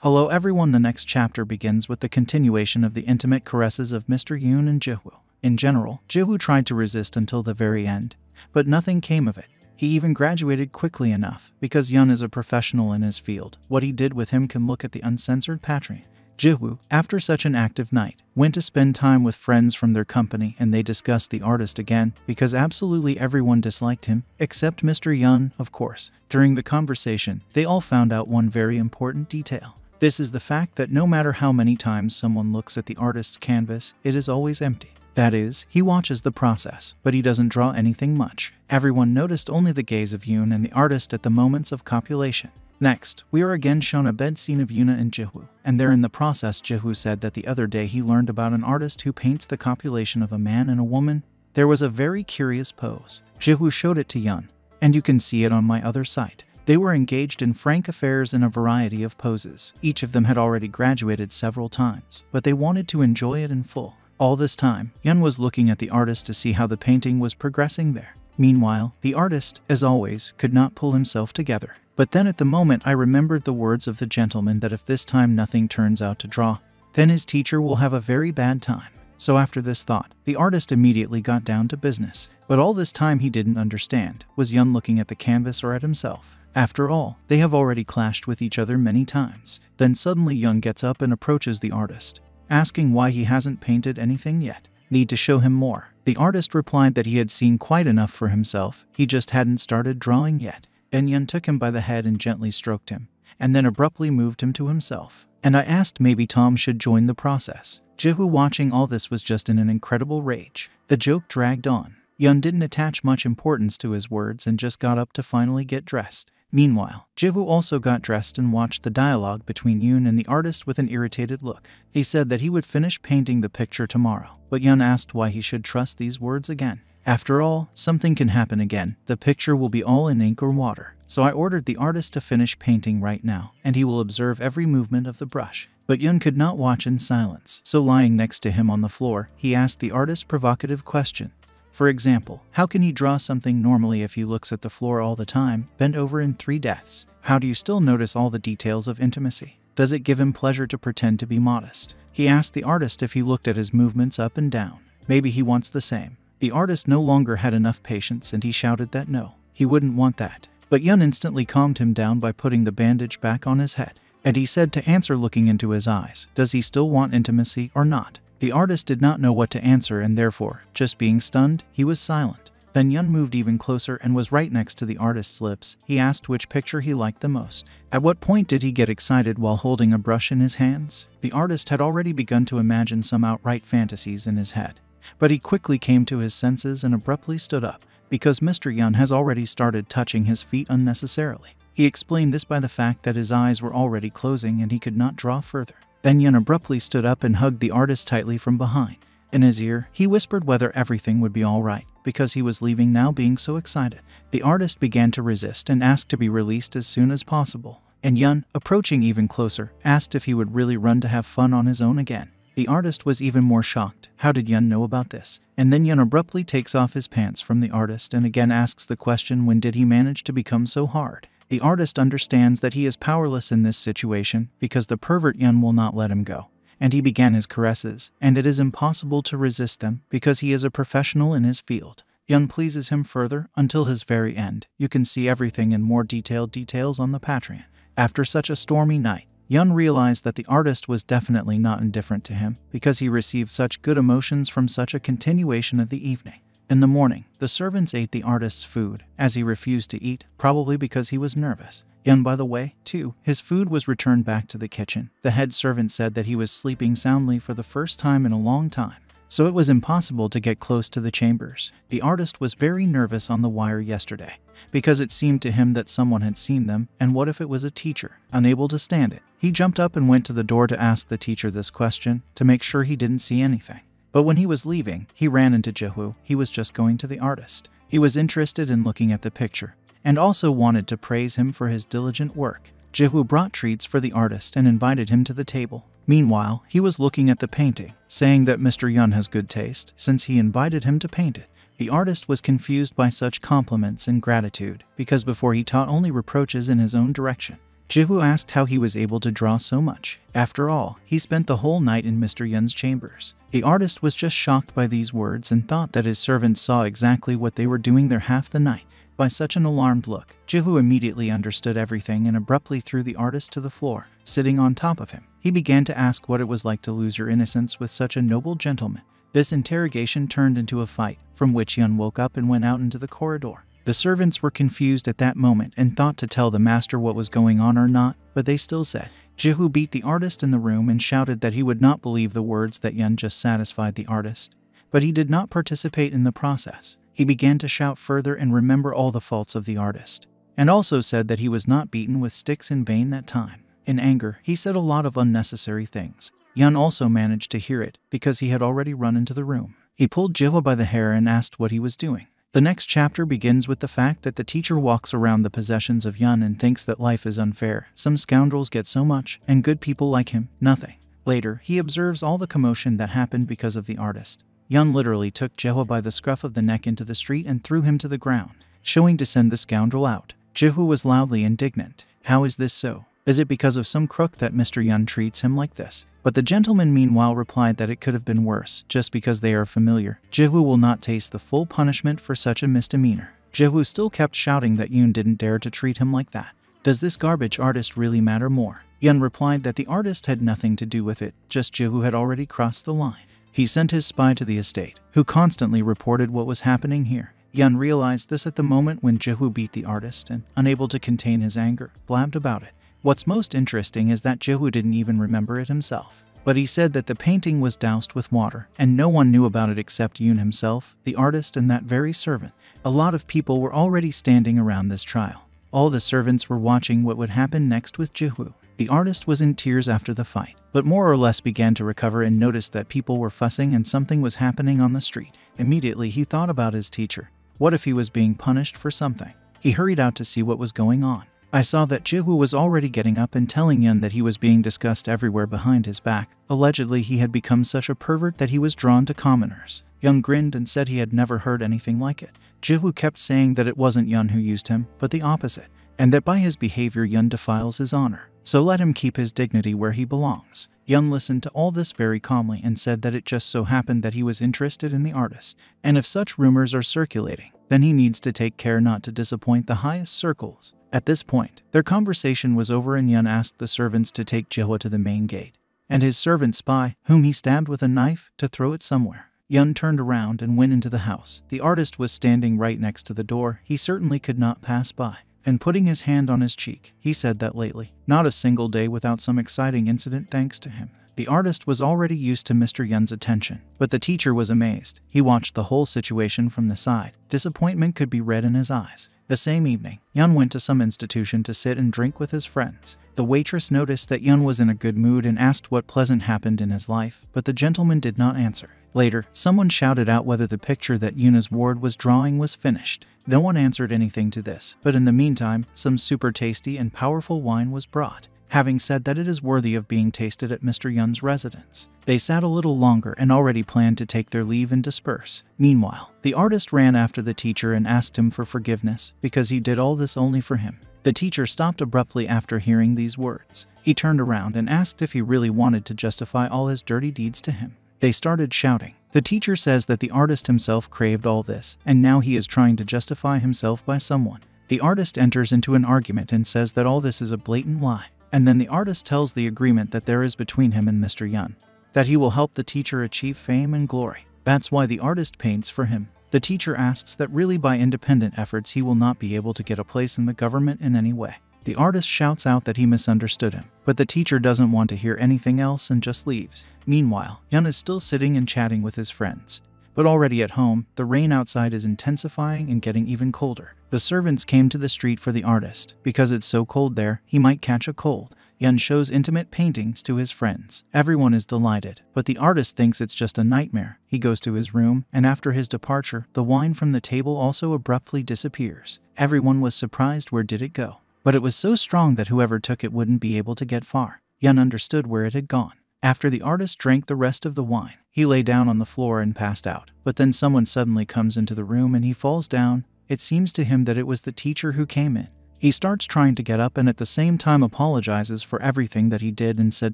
Hello everyone, the next chapter begins with the continuation of the intimate caresses of Mr. Yoon and Jiwoo. In general, Jiwoo tried to resist until the very end, but nothing came of it. He even graduated quickly enough, because Yoon is a professional in his field. What he did with him can look at the uncensored Patreon. Jiwoo, after such an active night, went to spend time with friends from their company and they discussed the artist again because absolutely everyone disliked him, except Mr. Yoon, of course. During the conversation, they all found out one very important detail. This is the fact that no matter how many times someone looks at the artist's canvas, it is always empty. That is, he watches the process, but he doesn't draw anything much. Everyone noticed only the gaze of Yoon and the artist at the moments of copulation. Next, we are again shown a bed scene of Yoon and Jiwoo, and there in the process Jiwoo said that the other day he learned about an artist who paints the copulation of a man and a woman. There was a very curious pose. Jiwoo showed it to Yoon, and you can see it on my other site. They were engaged in frank affairs in a variety of poses. Each of them had already graduated several times, but they wanted to enjoy it in full. All this time, Yoon was looking at the artist to see how the painting was progressing there. Meanwhile, the artist, as always, could not pull himself together. But then at the moment I remembered the words of the gentleman that if this time nothing turns out to draw, then his teacher will have a very bad time. So after this thought, the artist immediately got down to business. But all this time he didn't understand. Was Yoon looking at the canvas or at himself? After all, they have already clashed with each other many times. Then suddenly Yoon gets up and approaches the artist, asking why he hasn't painted anything yet. Need to show him more. The artist replied that he had seen quite enough for himself, he just hadn't started drawing yet. Then Yoon took him by the head and gently stroked him, and then abruptly moved him to himself. And I asked maybe Tom should join the process. Jiwoo watching all this was just in an incredible rage. The joke dragged on. Yoon didn't attach much importance to his words and just got up to finally get dressed. Meanwhile, Jiwoo also got dressed and watched the dialogue between Yoon and the artist with an irritated look. He said that he would finish painting the picture tomorrow, but Yoon asked why he should trust these words again. After all, something can happen again. The picture will be all in ink or water. So I ordered the artist to finish painting right now, and he will observe every movement of the brush. But Yoon could not watch in silence, so lying next to him on the floor, he asked the artist provocative question. For example, how can he draw something normally if he looks at the floor all the time, bent over in 3 deaths? How do you still notice all the details of intimacy? Does it give him pleasure to pretend to be modest? He asked the artist if he looked at his movements up and down. Maybe he wants the same. The artist no longer had enough patience and he shouted that no, he wouldn't want that. But Yoon instantly calmed him down by putting the bandage back on his head. And he said to answer looking into his eyes, does he still want intimacy or not? The artist did not know what to answer and therefore, just being stunned, he was silent. Then Yoon moved even closer and was right next to the artist's lips. He asked which picture he liked the most. At what point did he get excited while holding a brush in his hands? The artist had already begun to imagine some outright fantasies in his head. But he quickly came to his senses and abruptly stood up, because Mr. Yoon has already started touching his feet unnecessarily. He explained this by the fact that his eyes were already closing and he could not draw further. Then Yoon abruptly stood up and hugged the artist tightly from behind. In his ear, he whispered whether everything would be alright, because he was leaving now being so excited. The artist began to resist and asked to be released as soon as possible. And Yoon, approaching even closer, asked if he would really run to have fun on his own again. The artist was even more shocked. How did Yoon know about this? And then Yoon abruptly takes off his pants from the artist and again asks the question, when did he manage to become so hard? The artist understands that he is powerless in this situation because the pervert Yoon will not let him go. And he began his caresses, and it is impossible to resist them because he is a professional in his field. Yoon pleases him further until his very end. You can see everything in more detailed details on the Patreon. After such a stormy night, Yoon realized that the artist was definitely not indifferent to him because he received such good emotions from such a continuation of the evening. In the morning, the servants ate the artist's food, as he refused to eat, probably because he was nervous. Yoon, by the way, too, his food was returned back to the kitchen. The head servant said that he was sleeping soundly for the first time in a long time, so it was impossible to get close to the chambers. The artist was very nervous on the wire yesterday, because it seemed to him that someone had seen them, and what if it was a teacher? Unable to stand it, he jumped up and went to the door to ask the teacher this question, to make sure he didn't see anything. But when he was leaving, he ran into Jiwoo. He was just going to the artist. He was interested in looking at the picture, and also wanted to praise him for his diligent work. Jiwoo brought treats for the artist and invited him to the table. Meanwhile, he was looking at the painting, saying that Mr. Yoon has good taste since he invited him to paint it. The artist was confused by such compliments and gratitude, because before he taught only reproaches in his own direction. Jiwoo asked how he was able to draw so much. After all, he spent the whole night in Mr. Yun's chambers. The artist was just shocked by these words and thought that his servants saw exactly what they were doing there half the night. By such an alarmed look, Jiwoo immediately understood everything and abruptly threw the artist to the floor, sitting on top of him. He began to ask what it was like to lose your innocence with such a noble gentleman. This interrogation turned into a fight, from which Yun woke up and went out into the corridor. The servants were confused at that moment and thought to tell the master what was going on or not, but they still said. Jiwoo beat the artist in the room and shouted that he would not believe the words that Yun just satisfied the artist. But he did not participate in the process. He began to shout further and remember all the faults of the artist, and also said that he was not beaten with sticks in vain that time. In anger, he said a lot of unnecessary things. Yun also managed to hear it because he had already run into the room. He pulled Jiwoo by the hair and asked what he was doing. The next chapter begins with the fact that the teacher walks around the possessions of Yun and thinks that life is unfair. Some scoundrels get so much, and good people like him, nothing. Later, he observes all the commotion that happened because of the artist. Yun literally took Jiwoo by the scruff of the neck into the street and threw him to the ground, showing to send the scoundrel out. Jiwoo was loudly indignant. How is this so? Is it because of some crook that Mr. Yun treats him like this? But the gentleman meanwhile replied that it could have been worse, just because they are familiar. Jiwoo will not taste the full punishment for such a misdemeanor. Jiwoo still kept shouting that Yun didn't dare to treat him like that. Does this garbage artist really matter more? Yun replied that the artist had nothing to do with it, just Jiwoo had already crossed the line. He sent his spy to the estate, who constantly reported what was happening here. Yun realized this at the moment when Jiwoo beat the artist and, unable to contain his anger, blabbed about it. What's most interesting is that Jiwoo didn't even remember it himself. But he said that the painting was doused with water, and no one knew about it except Yun himself, the artist, and that very servant. A lot of people were already standing around this trial. All the servants were watching what would happen next with Jiwoo. The artist was in tears after the fight, but more or less began to recover and noticed that people were fussing and something was happening on the street. Immediately he thought about his teacher. What if he was being punished for something? He hurried out to see what was going on. I saw that Jiwoo was already getting up and telling Yun that he was being discussed everywhere behind his back. Allegedly, he had become such a pervert that he was drawn to commoners. Yun grinned and said he had never heard anything like it. Jiwoo kept saying that it wasn't Yun who used him, but the opposite, and that by his behavior Yun defiles his honor. So let him keep his dignity where he belongs. Yun listened to all this very calmly and said that it just so happened that he was interested in the artist, and if such rumors are circulating, then he needs to take care not to disappoint the highest circles. At this point, their conversation was over and Yun asked the servants to take Jiwoo to the main gate, and his servant spy, whom he stabbed with a knife, to throw it somewhere. Yun turned around and went into the house. The artist was standing right next to the door. He certainly could not pass by. And putting his hand on his cheek, he said that lately, not a single day without some exciting incident thanks to him. The artist was already used to Mr. Yun's attention, but the teacher was amazed. He watched the whole situation from the side. Disappointment could be read in his eyes. The same evening, Yun went to some institution to sit and drink with his friends. The waitress noticed that Yun was in a good mood and asked what pleasant happened in his life, but the gentleman did not answer. Later, someone shouted out whether the picture that Yuna's ward was drawing was finished. No one answered anything to this, but in the meantime, some super tasty and powerful wine was brought, having said that it is worthy of being tasted at Mr. Yun's residence. They sat a little longer and already planned to take their leave and disperse. Meanwhile, the artist ran after the teacher and asked him for forgiveness because he did all this only for him. The teacher stopped abruptly after hearing these words. He turned around and asked if he really wanted to justify all his dirty deeds to him. They started shouting. The teacher says that the artist himself craved all this, and now he is trying to justify himself by someone. The artist enters into an argument and says that all this is a blatant lie. And then the artist tells the agreement that there is between him and Mr. Yun, that he will help the teacher achieve fame and glory. That's why the artist paints for him. The teacher asks that really by independent efforts he will not be able to get a place in the government in any way. The artist shouts out that he misunderstood him, but the teacher doesn't want to hear anything else and just leaves. Meanwhile, Yun is still sitting and chatting with his friends. But already at home, the rain outside is intensifying and getting even colder. The servants came to the street for the artist. Because it's so cold there, he might catch a cold. Yun shows intimate paintings to his friends. Everyone is delighted, but the artist thinks it's just a nightmare. He goes to his room, and after his departure, the wine from the table also abruptly disappears. Everyone was surprised. Where did it go? But it was so strong that whoever took it wouldn't be able to get far. Yun understood where it had gone. After the artist drank the rest of the wine, he lay down on the floor and passed out. But then someone suddenly comes into the room and he falls down. It seems to him that it was the teacher who came in. He starts trying to get up and at the same time apologizes for everything that he did and said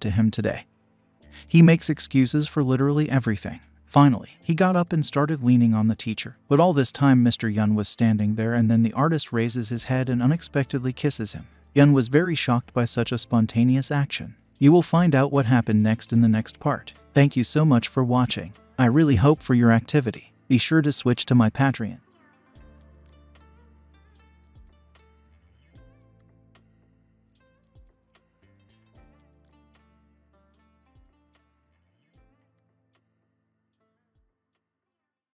to him today. He makes excuses for literally everything. Finally, he got up and started leaning on the teacher. But all this time Mr. Yun was standing there, and then the artist raises his head and unexpectedly kisses him. Yun was very shocked by such a spontaneous action. You will find out what happened next in the next part. Thank you so much for watching. I really hope for your activity. Be sure to switch to my Patreon.